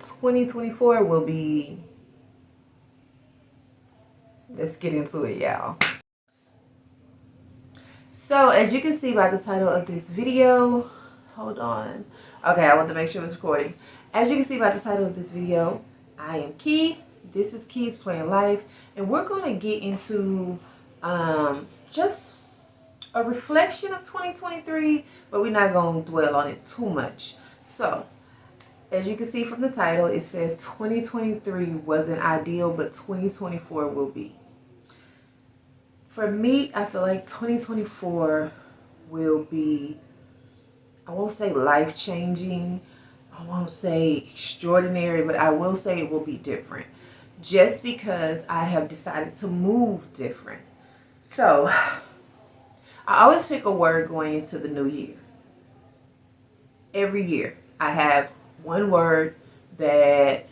2024 will be, let's get into it, y'all. So as you can see by the title of this video, hold on. Okay, I want to make sure it's recording. As you can see by the title of this video, I am Kei. This is Kei's Playing Life, and we're going to get into just a reflection of 2023, but we're not going to dwell on it too much. So as you can see from the title, it says 2023 wasn't ideal, but 2024 will be. For me, I feel like 2024 will be, I won't say life-changing, I won't say extraordinary, but I will say it will be different. Just because I have decided to move different. So, I always pick a word going into the new year. Every year, I have one word that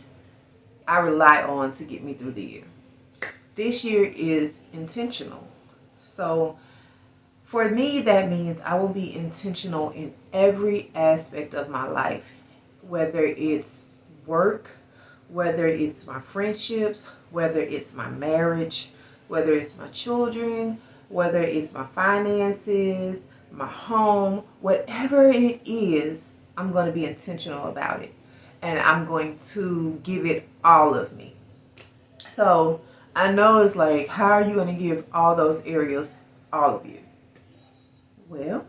I rely on to get me through the year. This year is intentional. So for me, that means I will be intentional in every aspect of my life, whether it's work, whether it's my friendships, whether it's my marriage, whether it's my children, whether it's my finances, my home, whatever it is, I'm going to be intentional about it. And I'm going to give it all of me. So I know it's like, how are you going to give all those areas, all of you? Well,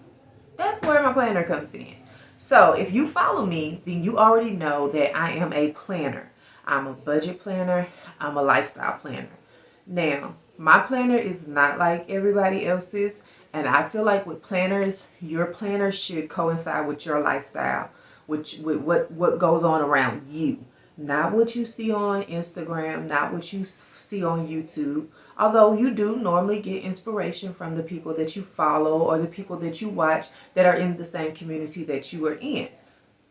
that's where my planner comes in. So if you follow me, then you already know that I am a planner. I'm a budget planner. I'm a lifestyle planner. Now, my planner is not like everybody else's. And I feel like with planners, your planner should coincide with your lifestyle, with what goes on around you. Not what you see on Instagram, not what you see on YouTube. Although you do normally get inspiration from the people that you follow or the people that you watch that are in the same community that you are in.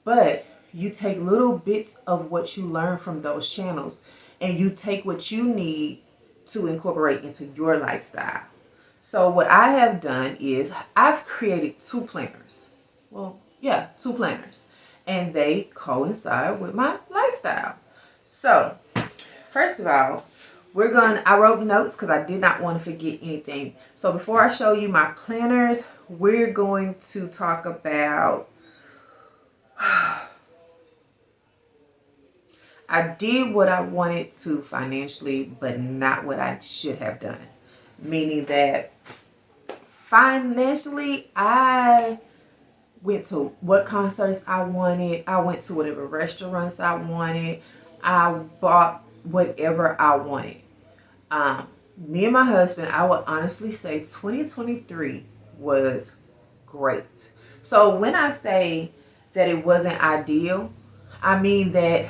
But you take little bits of what you learn from those channels and you take what you need to incorporate into your lifestyle. So what I have done is I've created two planners. Well, yeah, two planners. And they coincide with my lifestyle. So, first of all, I wrote notes because I did not want to forget anything. So before I show you my planners, we're going to talk about, I did what I wanted to financially, but not what I should have done. Meaning that financially, I went to what concerts I wanted. I went to whatever restaurants I wanted. I bought whatever I wanted. Me and my husband, I would honestly say 2023 was great. So when I say that it wasn't ideal, I mean that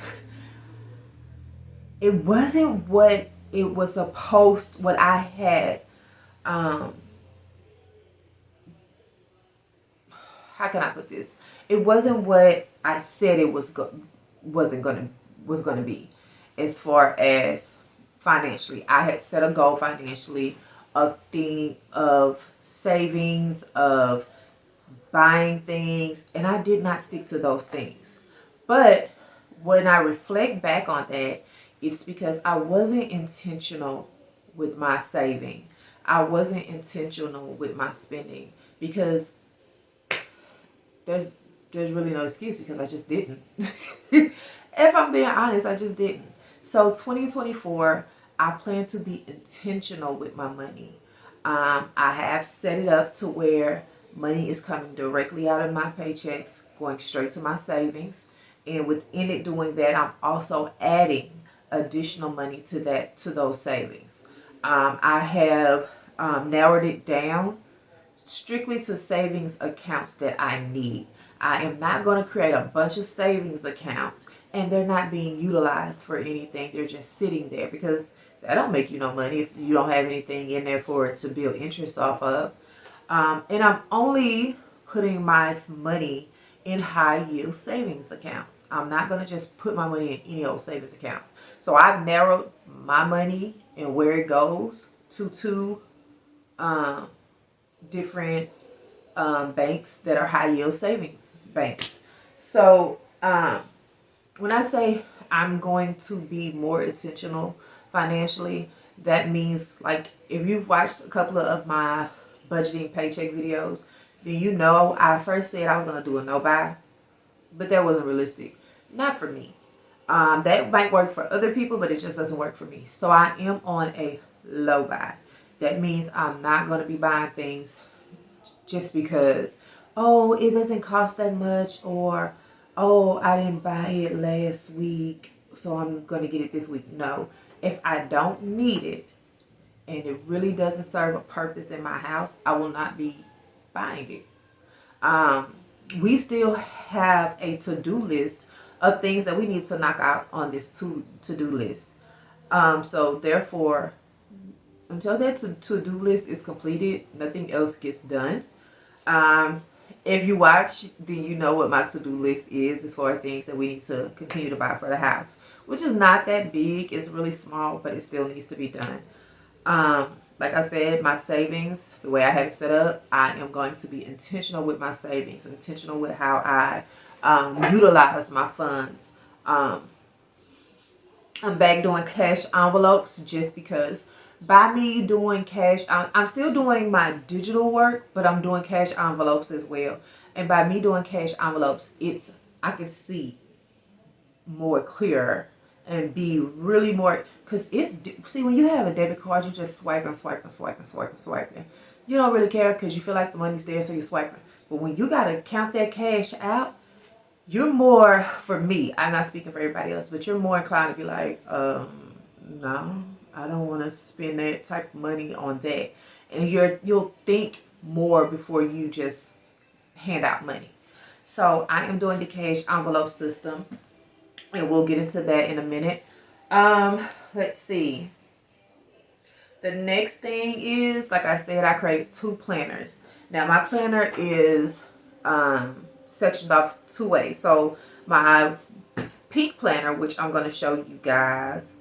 it wasn't what it was supposed, what I had, how can I put this? It wasn't what I said it was gonna be, as far as financially. I had set a goal financially, a thing of savings, of buying things, and I did not stick to those things. But when I reflect back on that, it's because I wasn't intentional with my saving. I wasn't intentional with my spending, because there's really no excuse, because I just didn't. If I'm being honest, I just didn't. So 2024, I plan to be intentional with my money. I have set it up to where money is coming directly out of my paychecks, going straight to my savings. And within it doing that, I'm also adding additional money to those savings. I have narrowed it down strictly to savings accounts that I need. I am not going to create a bunch of savings accounts and they're not being utilized for anything. They're just sitting there, because that don't make you no money if you don't have anything in there for it to build interest off of. And I'm only putting my money in high yield savings accounts. I'm not going to just put my money in any old savings accounts. So I've narrowed my money and where it goes to two different banks that are high yield savings banks. So when I say I'm going to be more intentional financially. That means, like, if you've watched a couple of my budgeting paycheck videos, then you know I first said I was going to do a no buy, but that wasn't realistic. Not for me. That might work for other people, but it just doesn't work for me. So I am on a low buy. That means I'm not going to be buying things just because, oh, it doesn't cost that much, or, oh, I didn't buy it last week, so I'm going to get it this week. No. If I don't need it and it really doesn't serve a purpose in my house, I will not be buying it. We still have a to-do list of things that we need to knock out on this to-do list. So therefore, until that to-do list is completed, nothing else gets done. If you watch, then you know what my to-do list is as far as things that we need to continue to buy for the house, which is not that big. It's really small, but it still needs to be done. Like I said, my savings, the way I have it set up, I am going to be intentional with my savings, intentional with how I utilize my funds. I'm back doing cash envelopes just because by me doing cash, I'm still doing my digital work, but I'm doing cash envelopes as well. And by me doing cash envelopes, I can see more clearer and be really more, because see, when you have a debit card, you just swiping. You don't really care because you feel like the money's there, so you're swiping. But when you got to count that cash out, you're more, for me, I'm not speaking for everybody else, but you're more inclined to be like, no, I don't want to spend that type of money on that. And you'll think more before you just hand out money. So I am doing the cash envelope system, and we'll get into that in a minute. Let's see. The next thing is, like I said, I created 2 planners. Now my planner is sectioned off 2 ways. So my pink planner, which I'm going to show you guys,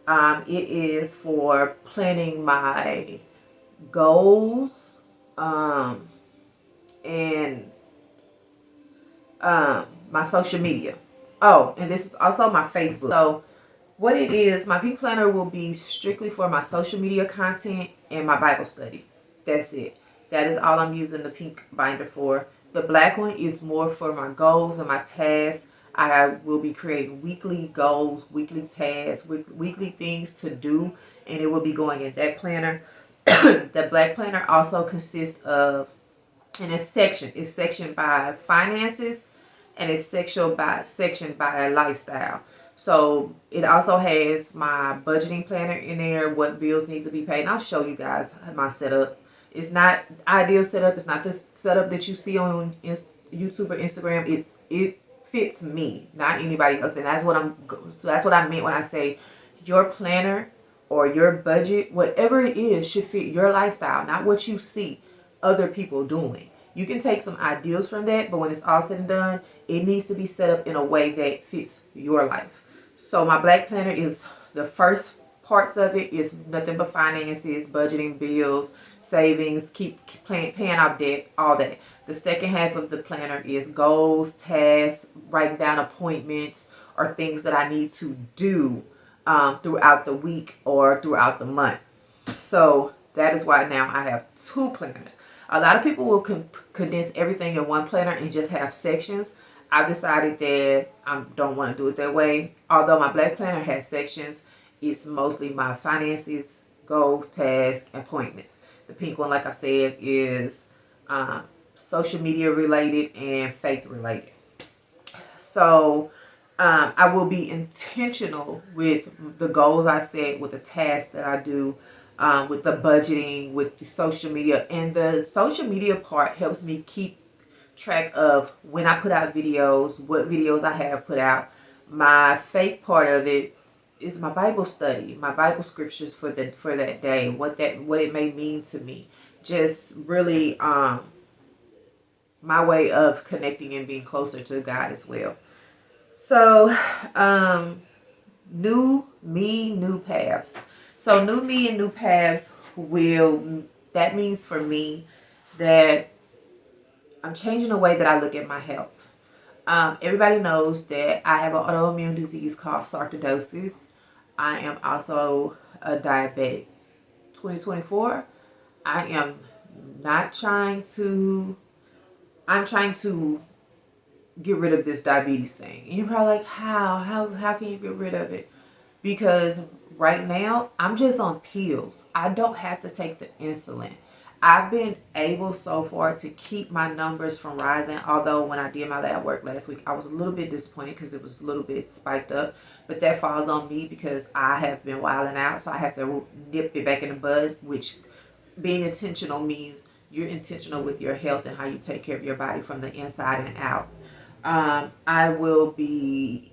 it is for planning my goals and my social media. Oh, and this is also my Facebook. So what it is, my pink planner will be strictly for my social media content and my Bible study. That's it. That is all I'm using the pink binder for. The black one is more for my goals and my tasks. I will be creating weekly goals, weekly tasks, weekly things to do, and it will be going in that planner. The black planner also consists of, and it's sectioned by finances, and it's sectioned by lifestyle. So it also has my budgeting planner in there, what bills need to be paid. And I'll show you guys my setup. It's not ideal setup. It's not the setup that you see on YouTube or Instagram. It fits me, not anybody else. And that's what I meant when I say your planner or your budget, whatever it is, should fit your lifestyle, not what you see other people doing. You can take some ideals from that, but when it's all said and done, it needs to be set up in a way that fits your life. So my black planner is, the first parts of it is nothing but finances, budgeting, bills, savings, paying off debt, all that. The second half of the planner is goals, tasks, writing down appointments or things that I need to do throughout the week or throughout the month. So that is why now I have 2 planners. A lot of people will condense everything in one planner and just have sections. I've decided that I don't want to do it that way. Although my black planner has sections, it's mostly my finances, goals, tasks, appointments. The pink one, like I said, is social media related and faith related. So I will be intentional with the goals I set, with the tasks that I do, with the budgeting, with the social media. And the social media part helps me keep track of when I put out videos, what videos I have put out. My faith part of it is my Bible study, my Bible scriptures for that day, what it may mean to me. Just really my way of connecting and being closer to God as well. So new me, new paths. So new me and new paths that means for me that I'm changing the way that I look at my health. Everybody knows that I have an autoimmune disease called sarcoidosis. I am also a diabetic. 2024, I am not trying to, I'm trying to get rid of this diabetes thing. And you're probably like, how can you get rid of it? Because right now, I'm just on pills. I don't have to take the insulin. I've been able so far to keep my numbers from rising. Although when I did my lab work last week, I was a little bit disappointed because it was a little bit spiked up. But that falls on me because I have been wilding out. So I have to nip it back in the bud, which being intentional means you're intentional with your health and how you take care of your body from the inside and out. I will be,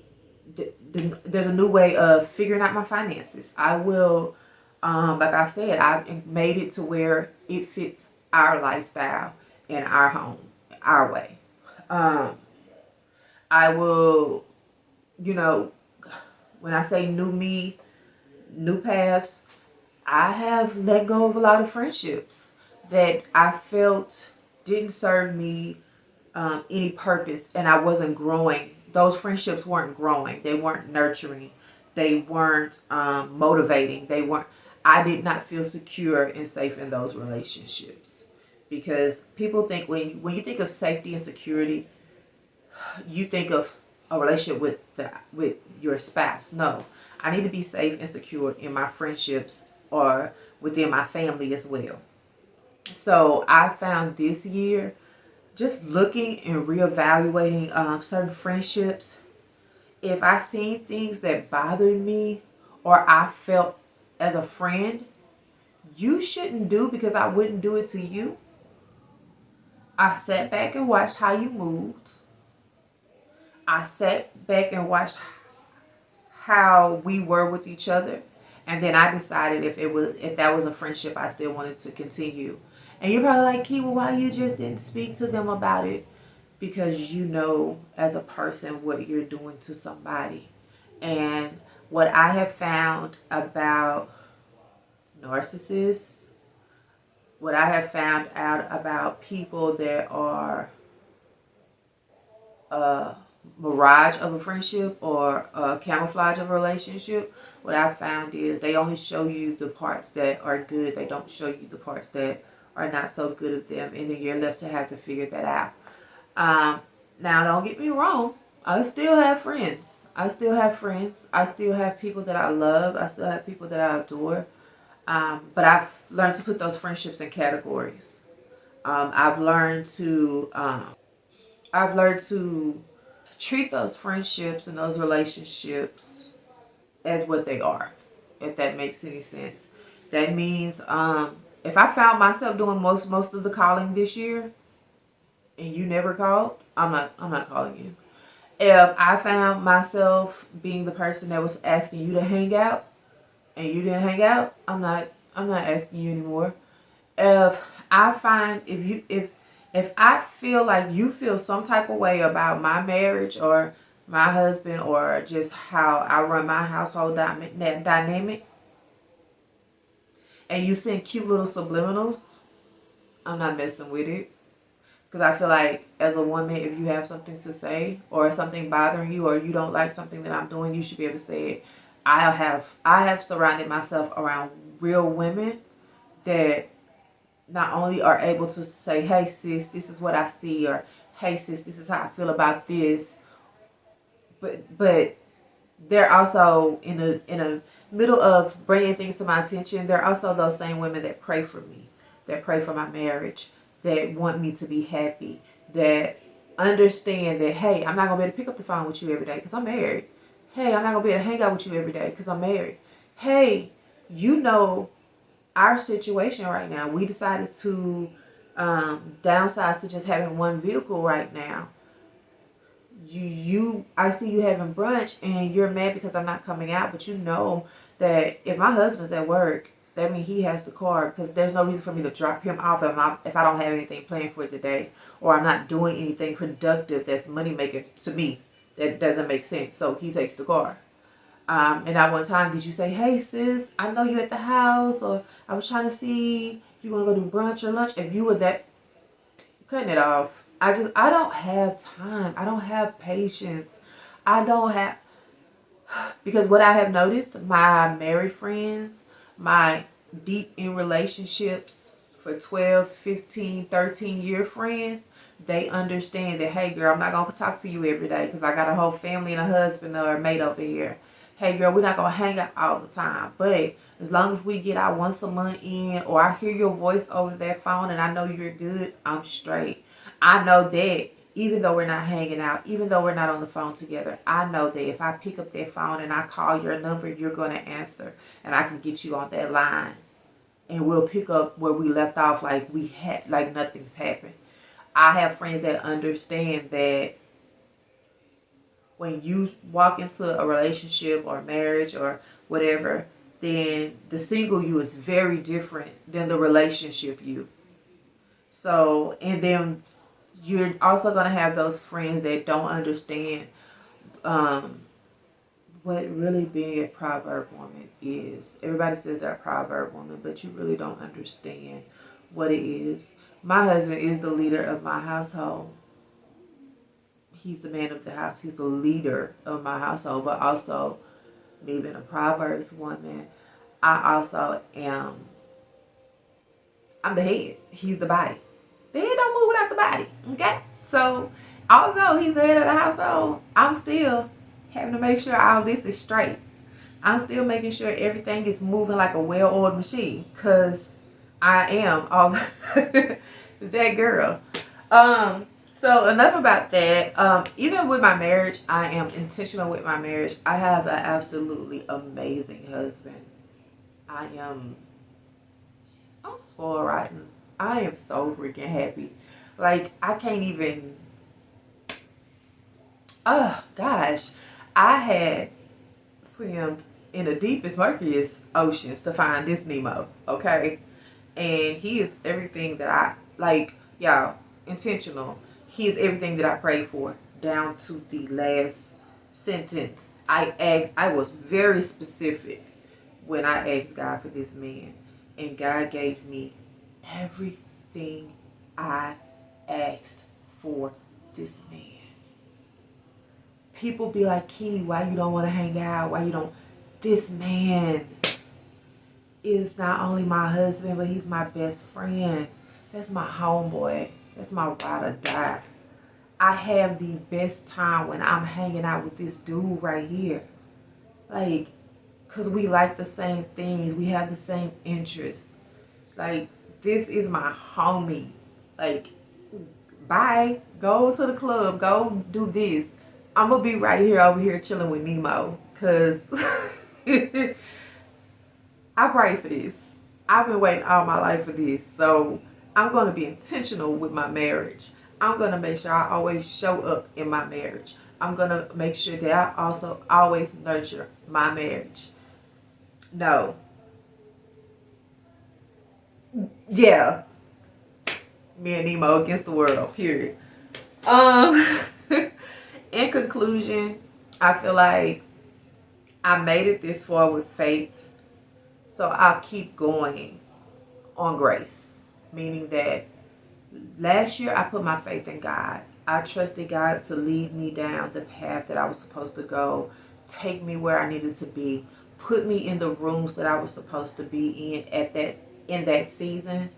there's a new way of figuring out my finances. I will, like I said, I've made it to where it fits our lifestyle and our home, our way. I will, you know, when I say new me, new paths, I have let go of a lot of friendships that I felt didn't serve me any purpose, and I wasn't growing. Those friendships weren't growing. They weren't nurturing. They weren't motivating. They weren't. I did not feel secure and safe in those relationships because people think when you think of safety and security, you think of a relationship with your spouse. No, I need to be safe and secure in my friendships or within my family as well. So I found this year, just looking and reevaluating certain friendships, if I seen things that bothered me or I felt as a friend you shouldn't do because I wouldn't do it to you, I sat back and watched how you moved. I sat back and watched how we were with each other, and then I decided if that was a friendship I still wanted to continue. And you're probably like, Kei, well, why you just didn't speak to them about it? Because you know as a person what you're doing to somebody. And what I have found about narcissists, what I have found out about people that are a mirage of a friendship or a camouflage of a relationship, what I found is they only show you the parts that are good. They don't show you the parts that are not so good of them, and then you're left to have to figure that out. Now, don't get me wrong. I still have friends. I still have friends. I still have people that I love. I still have people that I adore. But I've learned to put those friendships in categories. I've learned to treat those friendships and those relationships as what they are, if that makes any sense. That means if I found myself doing most of the calling this year and you never called, I'm not calling you. If I found myself being the person that was asking you to hang out and you didn't hang out, I'm not asking you anymore. If I find if I feel like you feel some type of way about my marriage or my husband or just how I run my household dynamic, and you send cute little subliminals, I'm not messing with it. Because I feel like as a woman, if you have something to say or something bothering you or you don't like something that I'm doing, you should be able to say it. I have surrounded myself around real women that not only are able to say, hey sis, this is what I see, or hey sis, this is how I feel about this, but they're also in the middle of bringing things to my attention. They're also those same women that pray for me, that pray for my marriage, that want me to be happy, that understand that, hey, I'm not going to be able to pick up the phone with you every day because I'm married. Hey, I'm not going to be able to hang out with you every day because I'm married. Hey, you know our situation right now. We decided to downsize to just having one vehicle right now. I see you having brunch and you're mad because I'm not coming out, but you know that if my husband's at work, that means he has the car because there's no reason for me to drop him off if I don't have anything planned for today, or I'm not doing anything productive that's money making to me. That doesn't make sense. So he takes the car. And at one time, did you say, hey sis, I know you're at the house, or I was trying to see if you want to go do brunch or lunch? If you were that, cutting it off. I don't have time. I don't have patience. I don't have, because what I have noticed, my married friends, my deep in relationships for 12, 15, 13-year friends, they understand that, hey girl, I'm not going to talk to you every day because I got a whole family and a husband or a mate over here. Hey girl, we're not going to hang out all the time. But as long as we get our once a month in, or I hear your voice over that phone and I know you're good, I'm straight. I know that even though we're not hanging out, even though we're not on the phone together, I know that if I pick up that phone and I call your number, you're going to answer and I can get you on that line. And we'll pick up where we left off like nothing's happened. I have friends that understand that when you walk into a relationship or marriage or whatever, then the single you is very different than the relationship you. So, and then you're also going to have those friends that don't understand what really being a proverb woman is. Everybody says they're a proverb woman, but you really don't understand what it is. My husband is the leader of my household. He's the man of the house. He's the leader of my household, but also me being a Proverbs woman, I'm the head. He's the body. The head don't move without the body, okay? So, although he's the head of the household, I'm still having to make sure all this is straight. I'm still making sure everything is moving like a well-oiled machine, because I am all that girl. So enough about that. Even with my marriage, I am intentional with my marriage. I have an absolutely amazing husband. I'm spoiled rotten. I am so freaking happy. Like, I can't even, oh gosh, I had swimmed in the deepest, murkiest oceans to find this Nemo, okay? And he is everything that I, like, y'all, intentional. He is everything that I prayed for, down to the last sentence. I was very specific when I asked God for this man. And God gave me everything I asked for this man. People be like, Kei, why you don't want to hang out? Why you don't? This man is not only my husband, but he's my best friend. That's my homeboy. That's my ride or die. I have the best time when I'm hanging out with this dude right here. Like, because we like the same things. We have the same interests. Like, this is my homie. Like, bye. Go to the club. Go do this. I'm going to be right here over here chilling with Nemo. Because I pray for this. I've been waiting all my life for this. So, I'm going to be intentional with my marriage. I'm going to make sure I always show up in my marriage. I'm going to make sure that I also always nurture my marriage. No. Yeah. Me and Nemo against the world, period. In conclusion, I feel like I made it this far with faith. So I'll keep going on grace. Meaning that last year I put my faith in God. I trusted God to lead me down the path that I was supposed to go. Take me where I needed to be. Put me in the rooms that I was supposed to be in that season.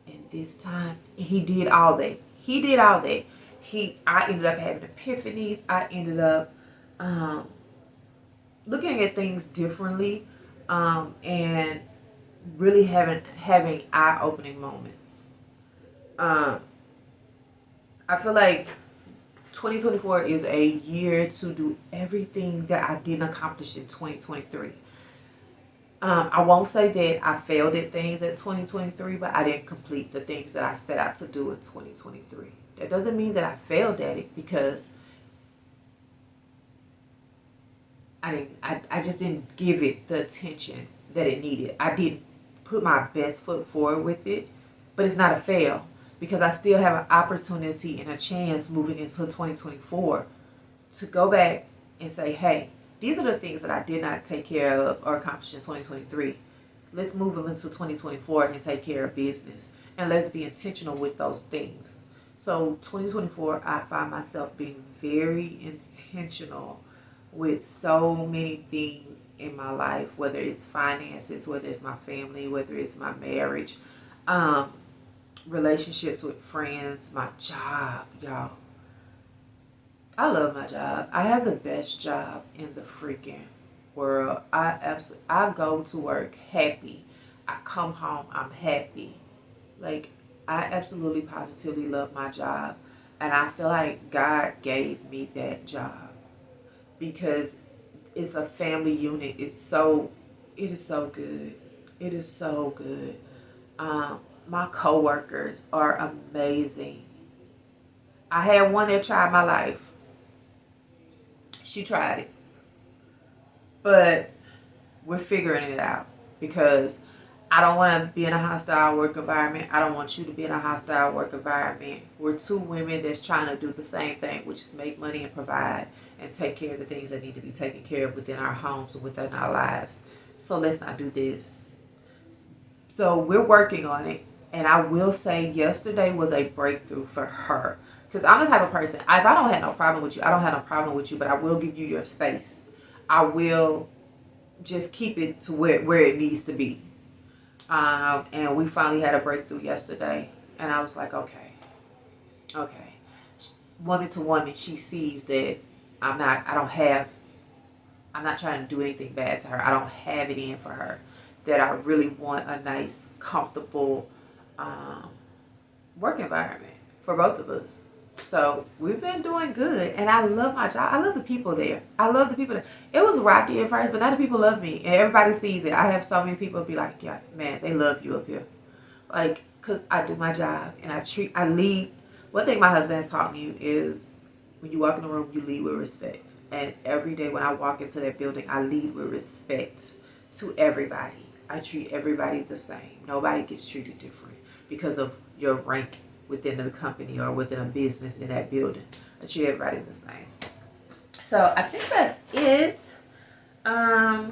And this time, he did all that. I ended up having epiphanies. I ended up looking at things differently, and really having eye-opening moments. I feel like 2024 is a year to do everything that I didn't accomplish in 2023. I won't say that I failed at things at 2023, but I didn't complete the things that I set out to do in 2023. That doesn't mean that I failed at it, because I just didn't give it the attention that it needed. I didn't put my best foot forward with it, but it's not a fail, because I still have an opportunity and a chance moving into 2024 to go back and say, hey, these are the things that I did not take care of or accomplish in 2023. Let's move them into 2024 and take care of business. And let's be intentional with those things. So 2024, I find myself being very intentional with so many things in my life, whether it's finances, whether it's my family, whether it's my marriage, relationships with friends, my job, y'all. I love my job. I have the best job in the freaking world. I go to work happy. I come home, I'm happy. Like, I absolutely positively love my job, and I feel like God gave me that job because it's a family unit. It is so good. It is so good. My coworkers are amazing. I had one that tried my life. She tried it, but we're figuring it out because I don't want to be in a hostile work environment. I don't want you to be in a hostile work environment. We're two women that's trying to do the same thing, which is make money and provide and take care of the things that need to be taken care of within our homes and within our lives. So let's not do this. So we're working on it. And I will say yesterday was a breakthrough for her. Because I'm the type of person, if I don't have no problem with you, I don't have no problem with you, but I will give you your space. I will just keep it to where it needs to be. And we finally had a breakthrough yesterday. And I was like, okay. Woman to woman, she sees that I'm not trying to do anything bad to her. I don't have it in for her. That I really want a nice, comfortable work environment for both of us. So we've been doing good, and I love my job. I love the people there. It was rocky at first, but now the people love me, and everybody sees it. I have so many people be like, yeah, man, they love you up here. Like, because I do my job, and I lead. One thing my husband has taught me is when you walk in the room, you lead with respect. And every day when I walk into that building, I lead with respect to everybody. I treat everybody the same. Nobody gets treated different because of your rank within the company or within a business in that building. I treat everybody the same. So I think that's it. I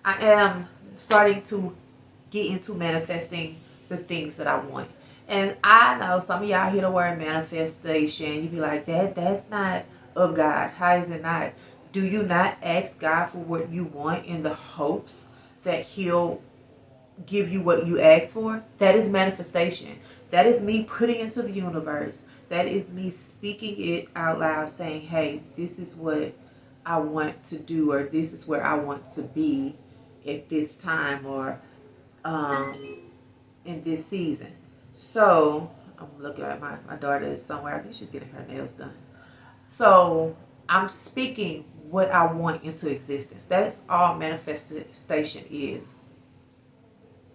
am starting to get into manifesting the things that I want. And I know some of y'all hear the word manifestation. You be like, that's not of God. How is it not? Do you not ask God for what you want in the hopes that He'll give you what you ask for? That is manifestation. That is me putting into the universe. That is me speaking it out loud, saying, hey, this is what I want to do, or this is where I want to be at this time, or in this season. So I'm looking at my daughter is somewhere. I think she's getting her nails done. So I'm speaking what I want into existence. That's all manifestation is.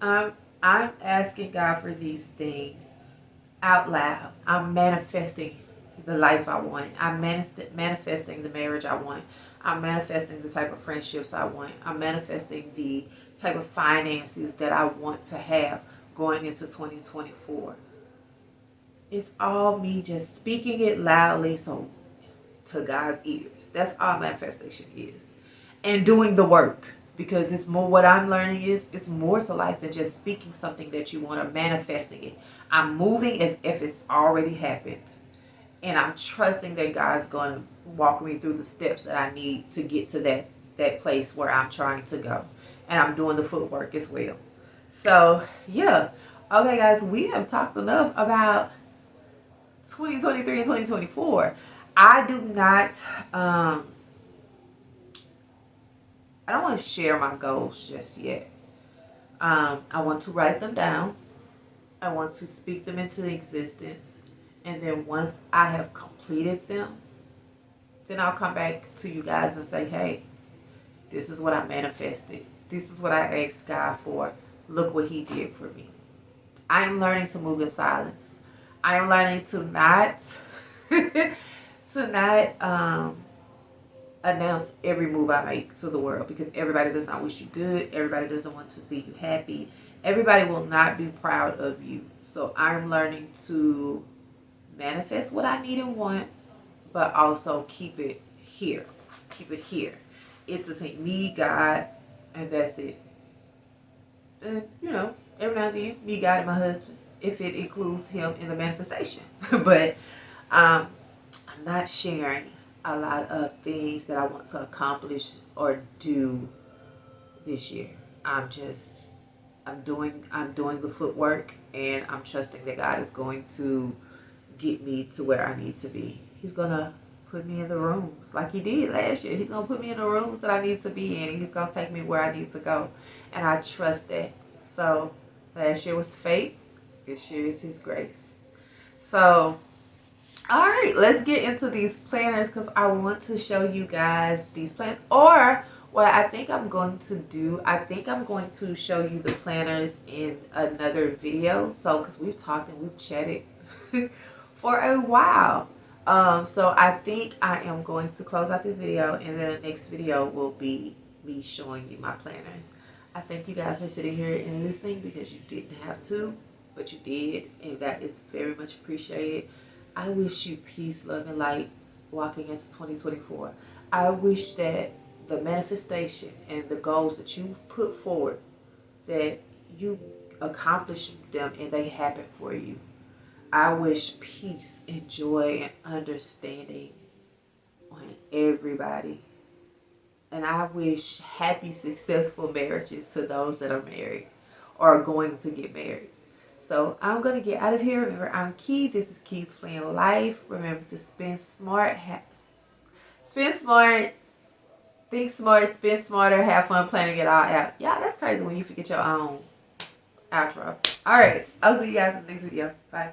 I'm asking God for these things out loud. I'm manifesting the life I want. I'm manifesting the marriage I want. I'm manifesting the type of friendships I want. I'm manifesting the type of finances that I want to have going into 2024. It's all me just speaking it loudly to God's ears. That's all manifestation is. And doing the work. Because it's more, what I'm learning is, it's more to life than just speaking something that you want or manifesting it. I'm moving as if it's already happened. And I'm trusting that God's going to walk me through the steps that I need to get to that place where I'm trying to go. And I'm doing the footwork as well. So, yeah. Okay, guys, we have talked enough about 2023 and 2024. I do not... I don't want to share my goals just yet. I want to write them down. I want to speak them into existence. And then once I have completed them, then I'll come back to you guys and say, hey, this is what I manifested. This is what I asked God for. Look what He did for me. I am learning to move in silence. I am learning to not announce every move I make to the world, because everybody does not wish you good. Everybody doesn't want to see you happy. Everybody will not be proud of you. So I'm learning to manifest what I need and want, but also keep it here. Keep it here. It's between me, God, and that's it. And, every now and then, me, God, and my husband. if it includes him in the manifestation. But I'm not sharing a lot of things that I want to accomplish or do this year. I'm doing the footwork, and I'm trusting that God is going to get me to where I need to be. He's gonna put me in the rooms like he did last year. He's gonna put me in the rooms that I need to be in, and he's gonna take me where I need to go. And I trust that. So last year was fate. This year is his grace. So all right, let's get into these planners, because I want to show you guys these planners. Or what I think I'm going to do, I think I'm going to show you the planners in another video. So because we've talked and we've chatted for a while. So I think I am going to close out this video, and then the next video will be me showing you my planners. I thank you guys for sitting here and listening, because you didn't have to, but you did, and that is very much appreciated. I wish you peace, love, and light walking into 2024. I wish that the manifestation and the goals that you put forward, that you accomplish them and they happen for you. I wish peace and joy and understanding on everybody. And I wish happy, successful marriages to those that are married or are going to get married. So I'm going to get out of here. Remember, I'm Kei. This is Kei's Playing Lyfe. Remember to spend smart, think smart, spend smarter, have fun planning it all out. Yeah, that's crazy when you forget your own outro. All right. I'll see you guys in the next video. Bye.